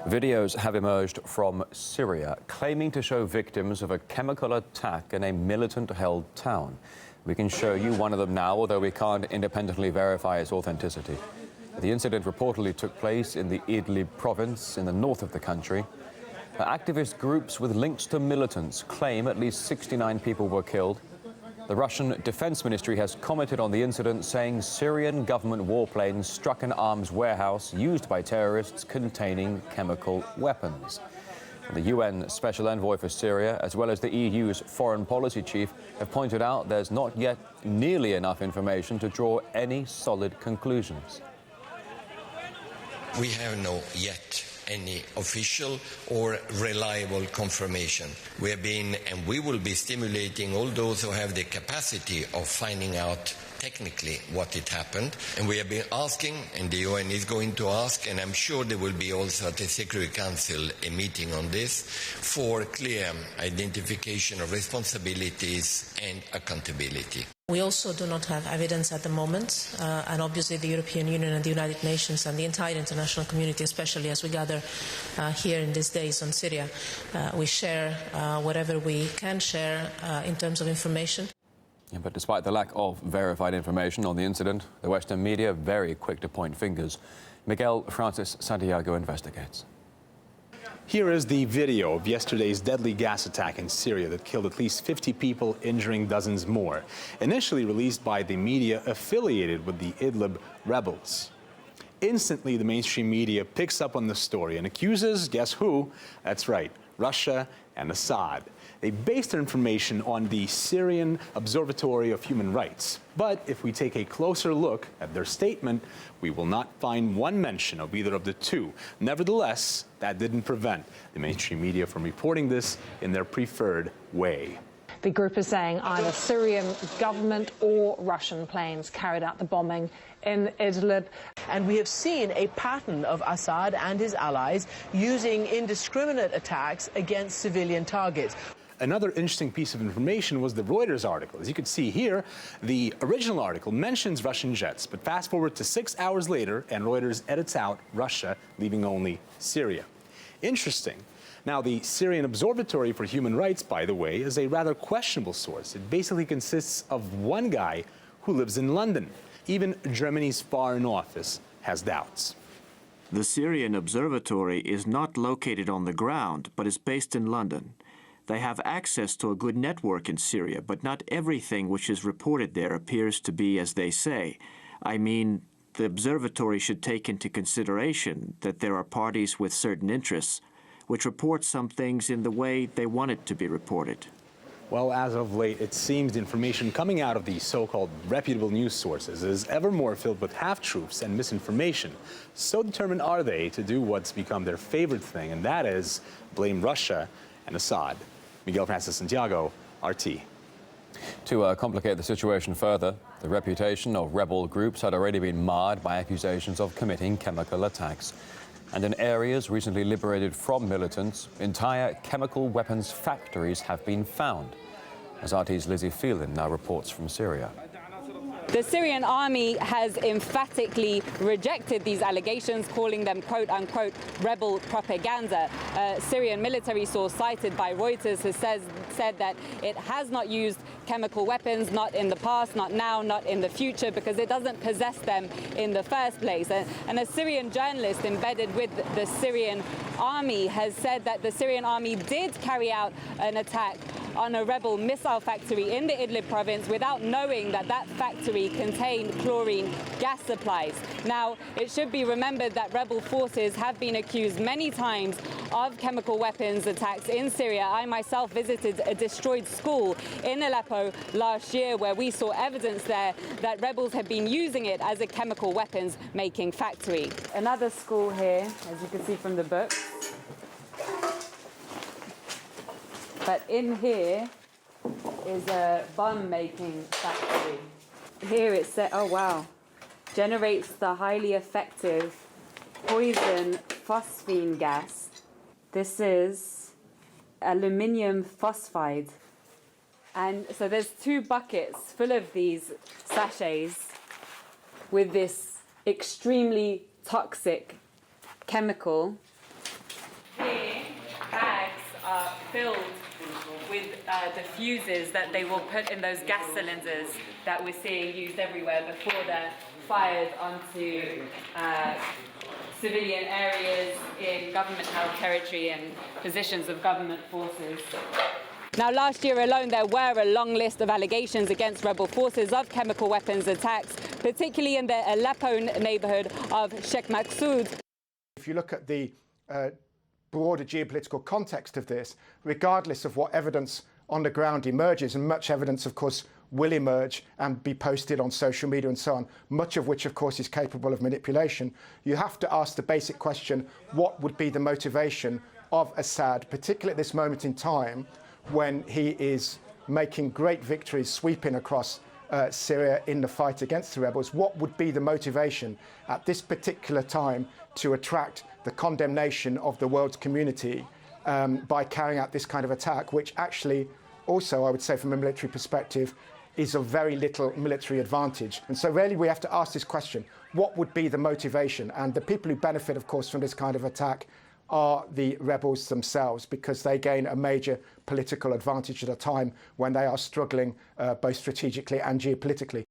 Videos have emerged from Syria claiming to show victims of a chemical attack in a militant-held town. We can show you one of them now, although we can't independently verify its authenticity. The incident reportedly took place in the Idlib province in the north of the country. Activist groups with links to militants claim at least 69 people were killed. The Russian Defense Ministry has commented on the incident, saying Syrian government warplanes struck an arms warehouse used by terrorists containing chemical weapons. The UN Special Envoy for Syria, as well as the EU's foreign policy chief, have pointed out there's not yet nearly enough information to draw any solid conclusions. We have no yet any official or reliable confirmation. We have been and we will be stimulating all those who have the capacity of finding out technically what it happened. And we have been asking, and the UN is going to ask, and I'm sure there will be also at the Security Council a meeting on this, for clear identification of responsibilities and accountability. We also do not have evidence at the moment, and obviously the European Union and the United Nations and the entire international community, especially as we gather here in these days on Syria, we share whatever we can share in terms of information. Yeah, but despite the lack of verified information on the incident, the Western media are very quick to point fingers. Miguel Francis Santiago investigates. Here is the video of yesterday's deadly gas attack in Syria that killed at least 50 people, injuring dozens more. Initially released by the media affiliated with the Idlib rebels. Instantly, the mainstream media picks up on the story and accuses, guess who? That's right, Russia and Assad. They based their information on the Syrian Observatory of Human Rights. But if we take a closer look at their statement, we will not find one mention of either of the two. Nevertheless, that didn't prevent the mainstream media from reporting this in their preferred way. The group is saying either Syrian government or Russian planes carried out the bombing in Idlib. And we have seen a pattern of Assad and his allies using indiscriminate attacks against civilian targets. Another interesting piece of information was the Reuters article. As you can see here, the original article mentions Russian jets, but fast forward to 6 hours later, and Reuters edits out Russia, leaving only Syria. Interesting. Now, the Syrian Observatory for Human Rights, by the way, is a rather questionable source. It basically consists of one guy who lives in London. Even Germany's Foreign Office has doubts. The Syrian Observatory is not located on the ground, but is based in London. They have access to a good network in Syria, but not everything which is reported there appears to be as they say. I mean, the observatory should take into consideration that there are parties with certain interests which report some things in the way they want it to be reported. Well, as of late, it seems the information coming out of these so-called reputable news sources is ever more filled with half-truths and misinformation. So determined are they to do what's become their favorite thing, and that is blame Russia and Assad. Miguel Francis Santiago, RT. To complicate the situation further, the reputation of rebel groups had already been marred by accusations of committing chemical attacks. And in areas recently liberated from militants, entire chemical weapons factories have been found. As RT's Lizzie Phelan now reports from Syria. The Syrian army has emphatically rejected these allegations, calling them quote-unquote rebel propaganda. A Syrian military source cited by Reuters has said that it has not used chemical weapons, not in the past, not now, not in the future, because it doesn't possess them in the first place. And a Syrian journalist embedded with the Syrian army has said that the Syrian army did carry out an attack on a rebel missile factory in the Idlib province without knowing that that factory contained chlorine gas supplies. Now, it should be remembered that rebel forces have been accused many times of chemical weapons attacks in Syria. I myself visited a destroyed school in Aleppo last year where we saw evidence there that rebels have been using it as a chemical weapons making factory. Another school here, as you can see from the books. But in here is a bomb-making factory. Here it says, oh wow, generates the highly effective poison phosphine gas. This is aluminium phosphide. And so there's 2 buckets full of these sachets with this extremely toxic chemical the fuses that they will put in those gas cylinders that we're seeing used everywhere before they're fired onto civilian areas in government-held territory and positions of government forces. Now, last year alone, there were a long list of allegations against rebel forces of chemical weapons attacks, particularly in the Aleppo neighborhood of Sheikh Maqsoud. If you look at the broader geopolitical context of this, regardless of what evidence on the ground emerges, and much evidence, of course, will emerge and be posted on social media and so on, much of which, of course, is capable of manipulation, you have to ask the basic question, what would be the motivation of Assad, particularly at this moment in time, when he is making great victories, sweeping across Syria in the fight against the rebels? What would be the motivation at this particular time to attract the condemnation of the world's community by carrying out this kind of attack, which actually also, I would say from a military perspective, is of very little military advantage? And so really we have to ask this question, what would be the motivation? And the people who benefit, of course, from this kind of attack are the rebels themselves, because they gain a major political advantage at a time when they are struggling both strategically and geopolitically.